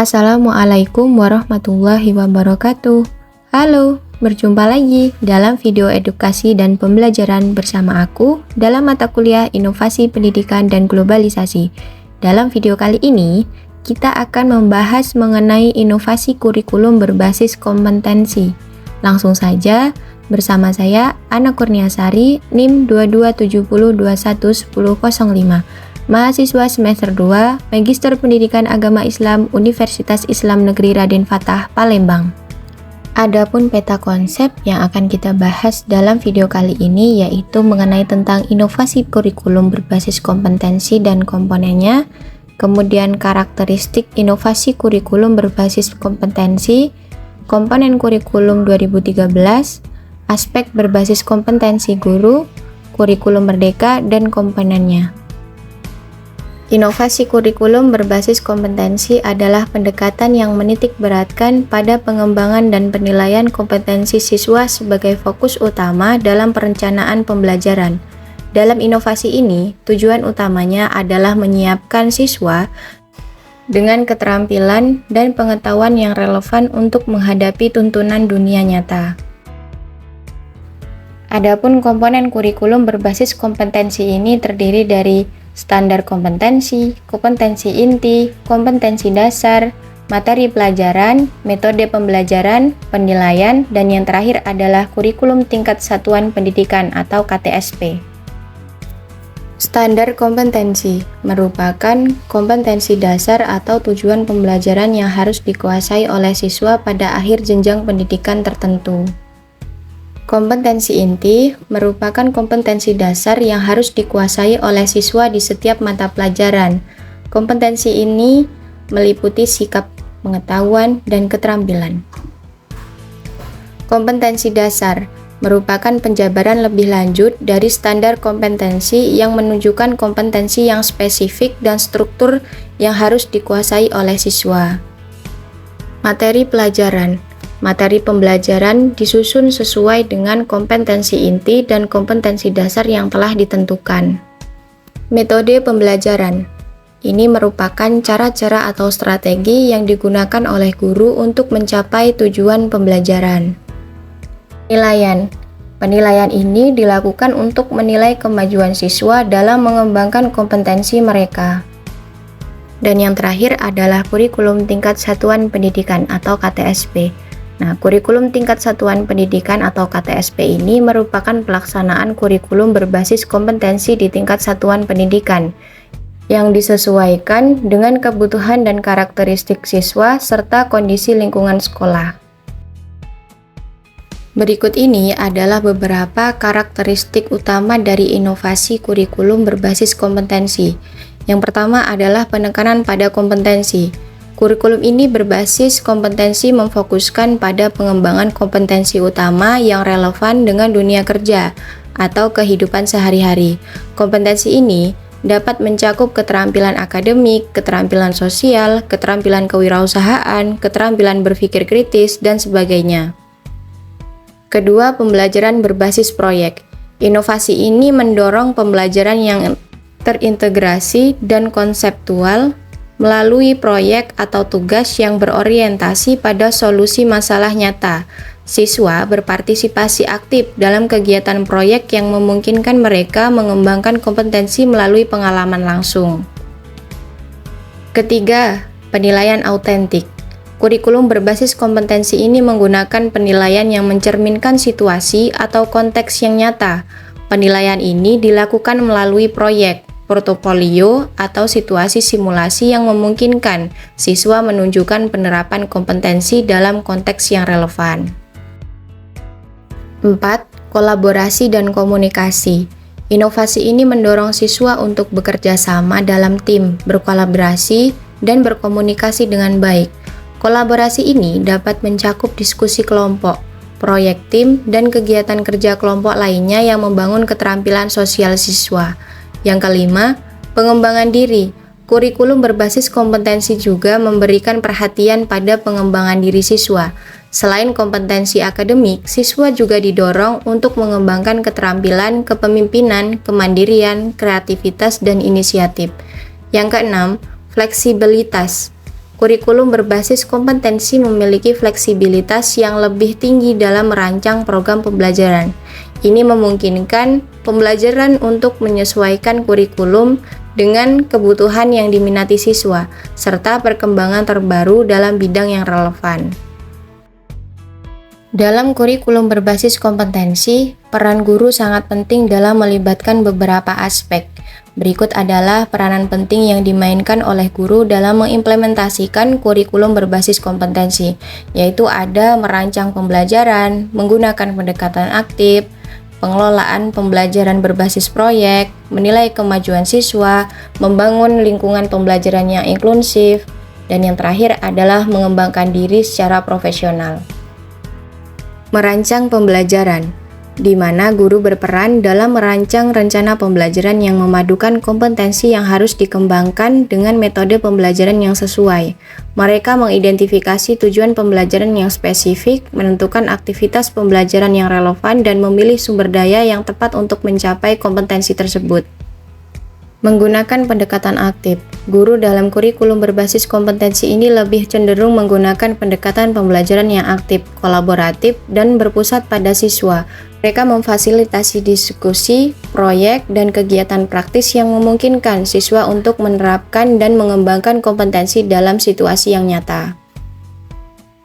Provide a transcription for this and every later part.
Assalamualaikum warahmatullahi wabarakatuh. Halo, berjumpa lagi dalam video edukasi dan pembelajaran bersama aku dalam mata kuliah Inovasi Pendidikan dan Globalisasi. Dalam video kali ini, kita akan membahas mengenai inovasi kurikulum berbasis kompetensi. Langsung saja, bersama saya Ana Kurniasari, NIM 2270211005. Mahasiswa semester 2, Magister Pendidikan Agama Islam Universitas Islam Negeri Raden Fatah, Palembang. Adapun peta konsep yang akan kita bahas dalam video kali ini yaitu mengenai tentang inovasi kurikulum berbasis kompetensi dan komponennya, kemudian karakteristik inovasi kurikulum berbasis kompetensi, komponen kurikulum 2013, aspek berbasis kompetensi guru, kurikulum merdeka, dan komponennya. Inovasi kurikulum berbasis kompetensi adalah pendekatan yang menitik beratkan pada pengembangan dan penilaian kompetensi siswa sebagai fokus utama dalam perencanaan pembelajaran. Dalam inovasi ini, tujuan utamanya adalah menyiapkan siswa dengan keterampilan dan pengetahuan yang relevan untuk menghadapi tuntunan dunia nyata. Adapun komponen kurikulum berbasis kompetensi ini terdiri dari standar kompetensi, kompetensi inti, kompetensi dasar, materi pelajaran, metode pembelajaran, penilaian, dan yang terakhir adalah kurikulum tingkat satuan pendidikan atau KTSP. Standar kompetensi merupakan kompetensi dasar atau tujuan pembelajaran yang harus dikuasai oleh siswa pada akhir jenjang pendidikan tertentu. Kompetensi inti merupakan kompetensi dasar yang harus dikuasai oleh siswa di setiap mata pelajaran. Kompetensi ini meliputi sikap, pengetahuan, dan keterampilan. Kompetensi dasar merupakan penjabaran lebih lanjut dari standar kompetensi yang menunjukkan kompetensi yang spesifik dan struktur yang harus dikuasai oleh siswa. Materi pelajaran. Materi pembelajaran disusun sesuai dengan kompetensi inti dan kompetensi dasar yang telah ditentukan. Metode pembelajaran. Ini merupakan cara-cara atau strategi yang digunakan oleh guru untuk mencapai tujuan pembelajaran. Penilaian. Penilaian ini dilakukan untuk menilai kemajuan siswa dalam mengembangkan kompetensi mereka. Dan yang terakhir adalah kurikulum tingkat satuan pendidikan atau KTSP. Nah, kurikulum tingkat satuan pendidikan atau KTSP ini merupakan pelaksanaan kurikulum berbasis kompetensi di tingkat satuan pendidikan yang disesuaikan dengan kebutuhan dan karakteristik siswa serta kondisi lingkungan sekolah. Berikut ini adalah beberapa karakteristik utama dari inovasi kurikulum berbasis kompetensi. Yang pertama adalah penekanan pada kompetensi. Kurikulum ini berbasis kompetensi memfokuskan pada pengembangan kompetensi utama yang relevan dengan dunia kerja atau kehidupan sehari-hari. Kompetensi ini dapat mencakup keterampilan akademik, keterampilan sosial, keterampilan kewirausahaan, keterampilan berpikir kritis, dan sebagainya. Kedua, pembelajaran berbasis proyek. Inovasi ini mendorong pembelajaran yang terintegrasi dan konseptual melalui proyek atau tugas yang berorientasi pada solusi masalah nyata. Siswa berpartisipasi aktif dalam kegiatan proyek yang memungkinkan mereka mengembangkan kompetensi melalui pengalaman langsung. Ketiga, penilaian autentik. Kurikulum berbasis kompetensi ini menggunakan penilaian yang mencerminkan situasi atau konteks yang nyata. Penilaian ini dilakukan melalui proyek, portofolio, atau situasi simulasi yang memungkinkan siswa menunjukkan penerapan kompetensi dalam konteks yang relevan. 4. Kolaborasi dan komunikasi. Inovasi ini mendorong siswa untuk bekerja sama dalam tim, berkolaborasi, dan berkomunikasi dengan baik. Kolaborasi ini dapat mencakup diskusi kelompok, proyek tim, dan kegiatan kerja kelompok lainnya yang membangun keterampilan sosial siswa. Yang kelima, pengembangan diri. Kurikulum berbasis kompetensi juga memberikan perhatian pada pengembangan diri siswa. Selain kompetensi akademik, siswa juga didorong untuk mengembangkan keterampilan kepemimpinan, kemandirian, kreativitas, dan inisiatif. Yang keenam, fleksibilitas. kurikulum berbasis kompetensi memiliki fleksibilitas yang lebih tinggi dalam merancang program pembelajaran. Ini memungkinkan pembelajaran untuk menyesuaikan kurikulum dengan kebutuhan yang diminati siswa, serta perkembangan terbaru dalam bidang yang relevan. Dalam kurikulum berbasis kompetensi, peran guru sangat penting dalam melibatkan beberapa aspek. Berikut adalah peranan penting yang dimainkan oleh guru dalam mengimplementasikan kurikulum berbasis kompetensi, yaitu ada merancang pembelajaran, menggunakan pendekatan aktif, pengelolaan pembelajaran berbasis proyek, menilai kemajuan siswa, membangun lingkungan pembelajaran yang inklusif, dan yang terakhir adalah mengembangkan diri secara profesional. Merancang pembelajaran, di mana guru berperan dalam merancang rencana pembelajaran yang memadukan kompetensi yang harus dikembangkan dengan metode pembelajaran yang sesuai. Mereka mengidentifikasi tujuan pembelajaran yang spesifik, menentukan aktivitas pembelajaran yang relevan, dan memilih sumber daya yang tepat untuk mencapai kompetensi tersebut. Menggunakan pendekatan aktif, guru dalam kurikulum berbasis kompetensi ini lebih cenderung menggunakan pendekatan pembelajaran yang aktif, kolaboratif, dan berpusat pada siswa. Mereka memfasilitasi diskusi, proyek, dan kegiatan praktis yang memungkinkan siswa untuk menerapkan dan mengembangkan kompetensi dalam situasi yang nyata.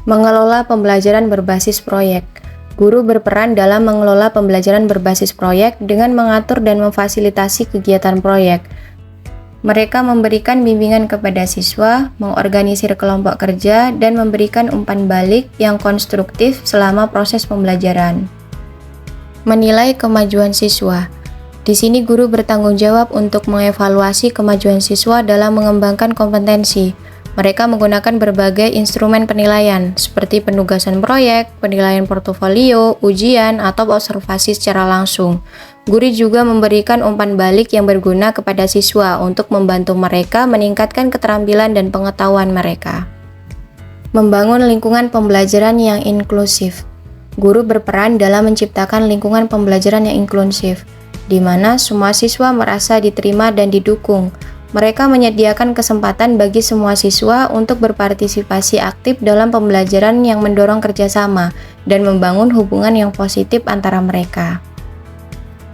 Mengelola pembelajaran berbasis proyek. Guru berperan dalam mengelola pembelajaran berbasis proyek dengan mengatur dan memfasilitasi kegiatan proyek. Mereka memberikan bimbingan kepada siswa, mengorganisir kelompok kerja, dan memberikan umpan balik yang konstruktif selama proses pembelajaran. Menilai kemajuan siswa. Di sini guru bertanggung jawab untuk mengevaluasi kemajuan siswa dalam mengembangkan kompetensi. Mereka menggunakan berbagai instrumen penilaian, seperti penugasan proyek, penilaian portofolio, ujian, atau observasi secara langsung. Guru juga memberikan umpan balik yang berguna kepada siswa untuk membantu mereka meningkatkan keterampilan dan pengetahuan mereka. Membangun lingkungan pembelajaran yang inklusif. Guru berperan dalam menciptakan lingkungan pembelajaran yang inklusif, di mana semua siswa merasa diterima dan didukung. Mereka menyediakan kesempatan bagi semua siswa untuk berpartisipasi aktif dalam pembelajaran yang mendorong kerjasama dan membangun hubungan yang positif antara mereka.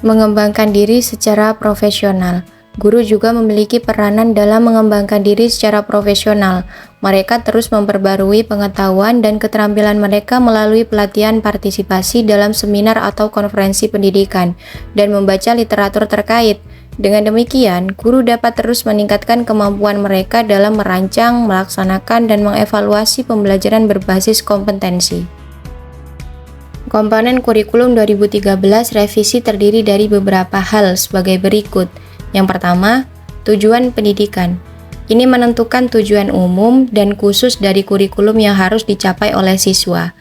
Mengembangkan diri secara profesional. Guru juga memiliki peranan dalam mengembangkan diri secara profesional. Mereka terus memperbarui pengetahuan dan keterampilan mereka melalui pelatihan partisipasi dalam seminar atau konferensi pendidikan dan membaca literatur terkait. Dengan demikian, guru dapat terus meningkatkan kemampuan mereka dalam merancang, melaksanakan, dan mengevaluasi pembelajaran berbasis kompetensi. Komponen kurikulum 2013 revisi terdiri dari beberapa hal sebagai berikut. Yang pertama, tujuan pendidikan. Ini menentukan tujuan umum dan khusus dari kurikulum yang harus dicapai oleh siswa.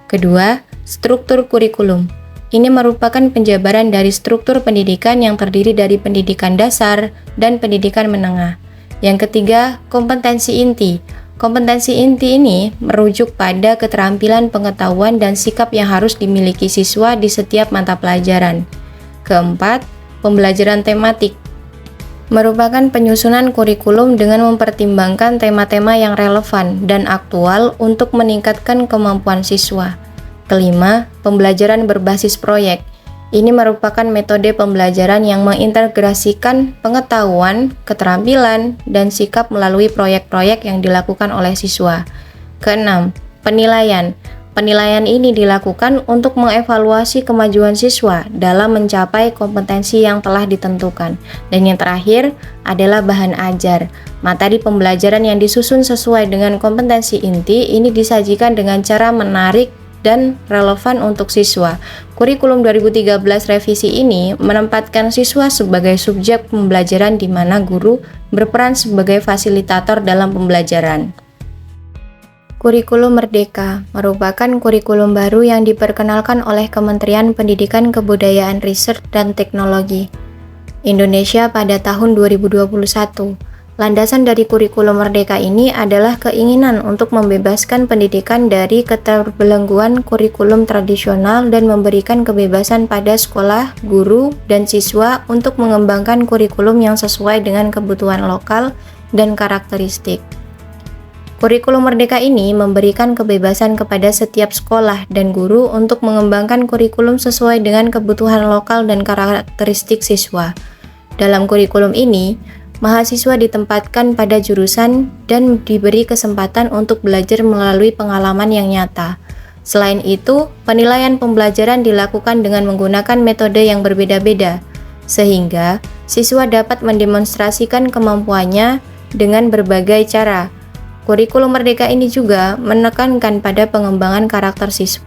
Kedua, struktur kurikulum. Ini merupakan penjabaran dari struktur pendidikan yang terdiri dari pendidikan dasar dan pendidikan menengah. Yang ketiga, kompetensi inti. Kompetensi inti ini merujuk pada keterampilan, pengetahuan, dan sikap yang harus dimiliki siswa di setiap mata pelajaran. Keempat, pembelajaran tematik. Merupakan penyusunan kurikulum dengan mempertimbangkan tema-tema yang relevan dan aktual untuk meningkatkan kemampuan siswa. Kelima, pembelajaran berbasis proyek. Ini merupakan metode pembelajaran yang mengintegrasikan pengetahuan, keterampilan, dan sikap melalui proyek-proyek yang dilakukan oleh siswa. Keenam, penilaian. Penilaian ini dilakukan untuk mengevaluasi kemajuan siswa dalam mencapai kompetensi yang telah ditentukan. Dan yang terakhir adalah bahan ajar. Materi pembelajaran yang disusun sesuai dengan kompetensi inti ini disajikan dengan cara menarik dan relevan untuk siswa. Kurikulum 2013 revisi ini menempatkan siswa sebagai subjek pembelajaran di mana guru berperan sebagai fasilitator dalam pembelajaran. Kurikulum Merdeka merupakan kurikulum baru yang diperkenalkan oleh Kementerian Pendidikan, Kebudayaan, Riset, dan Teknologi Indonesia pada tahun 2021. Landasan dari kurikulum Merdeka ini adalah keinginan untuk membebaskan pendidikan dari keterbelengguan kurikulum tradisional dan memberikan kebebasan pada sekolah, guru, dan siswa untuk mengembangkan kurikulum yang sesuai dengan kebutuhan lokal dan karakteristik. Kurikulum Merdeka ini memberikan kebebasan kepada setiap sekolah dan guru untuk mengembangkan kurikulum sesuai dengan kebutuhan lokal dan karakteristik siswa. Dalam kurikulum ini, mahasiswa ditempatkan pada jurusan dan diberi kesempatan untuk belajar melalui pengalaman yang nyata. Selain itu, penilaian pembelajaran dilakukan dengan menggunakan metode yang berbeda-beda, sehingga siswa dapat mendemonstrasikan kemampuannya dengan berbagai cara. Kurikulum Merdeka ini juga menekankan pada pengembangan karakter siswa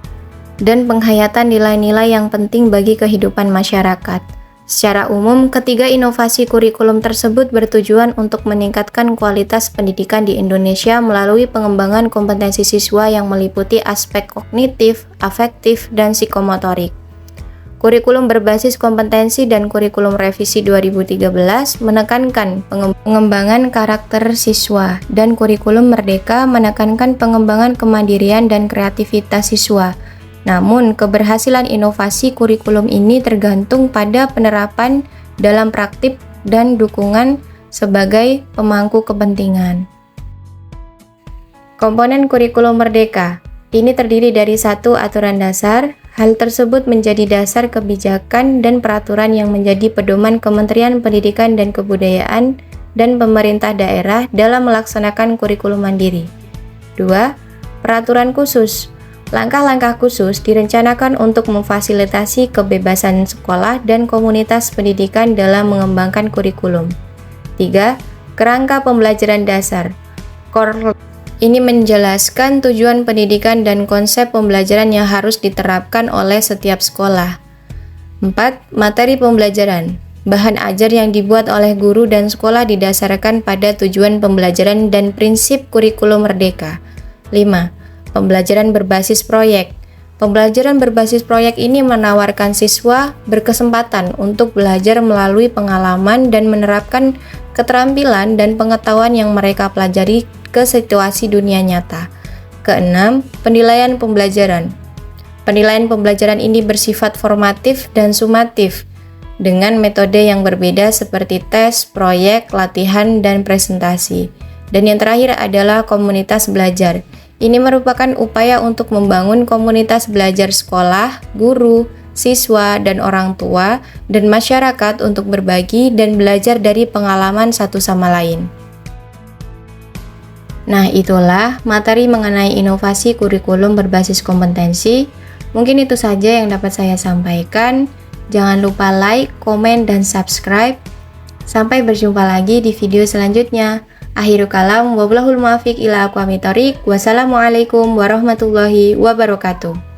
dan penghayatan nilai-nilai yang penting bagi kehidupan masyarakat. Secara umum, ketiga inovasi kurikulum tersebut bertujuan untuk meningkatkan kualitas pendidikan di Indonesia melalui pengembangan kompetensi siswa yang meliputi aspek kognitif, afektif, dan psikomotorik. Kurikulum berbasis kompetensi dan kurikulum revisi 2013 menekankan pengembangan karakter siswa, dan kurikulum Merdeka menekankan pengembangan kemandirian dan kreativitas siswa. Namun, keberhasilan inovasi kurikulum ini tergantung pada penerapan dalam praktik dan dukungan sebagai pemangku kepentingan. Komponen kurikulum Merdeka ini terdiri dari 1. Aturan dasar. Hal tersebut menjadi dasar kebijakan dan peraturan yang menjadi pedoman Kementerian Pendidikan dan Kebudayaan dan pemerintah daerah dalam melaksanakan kurikulum mandiri. 2. Peraturan khusus. Langkah-langkah khusus direncanakan untuk memfasilitasi kebebasan sekolah dan komunitas pendidikan dalam mengembangkan kurikulum. 3. Kerangka pembelajaran dasar. Ini menjelaskan tujuan pendidikan dan konsep pembelajaran yang harus diterapkan oleh setiap sekolah. 4. Materi pembelajaran. Bahan ajar yang dibuat oleh guru dan sekolah didasarkan pada tujuan pembelajaran dan prinsip kurikulum Merdeka. 5. Pembelajaran berbasis proyek. Pembelajaran berbasis proyek ini menawarkan siswa berkesempatan untuk belajar melalui pengalaman dan menerapkan keterampilan dan pengetahuan yang mereka pelajari ke situasi dunia nyata. Keenam, penilaian pembelajaran. Penilaian pembelajaran ini bersifat formatif dan sumatif dengan metode yang berbeda seperti tes, proyek, latihan, dan presentasi. Dan yang terakhir adalah komunitas belajar. Ini merupakan upaya untuk membangun komunitas belajar sekolah, guru, siswa, dan orang tua, dan masyarakat untuk berbagi dan belajar dari pengalaman satu sama lain. Nah, itulah materi mengenai inovasi kurikulum berbasis kompetensi. Mungkin itu saja yang dapat saya sampaikan. Jangan lupa like, komen, dan subscribe. Sampai berjumpa lagi di video selanjutnya. Akhirul kalam, wallahul muwaffiq ila aqwamit thoriq. Wassalamualaikum warahmatullahi wabarakatuh.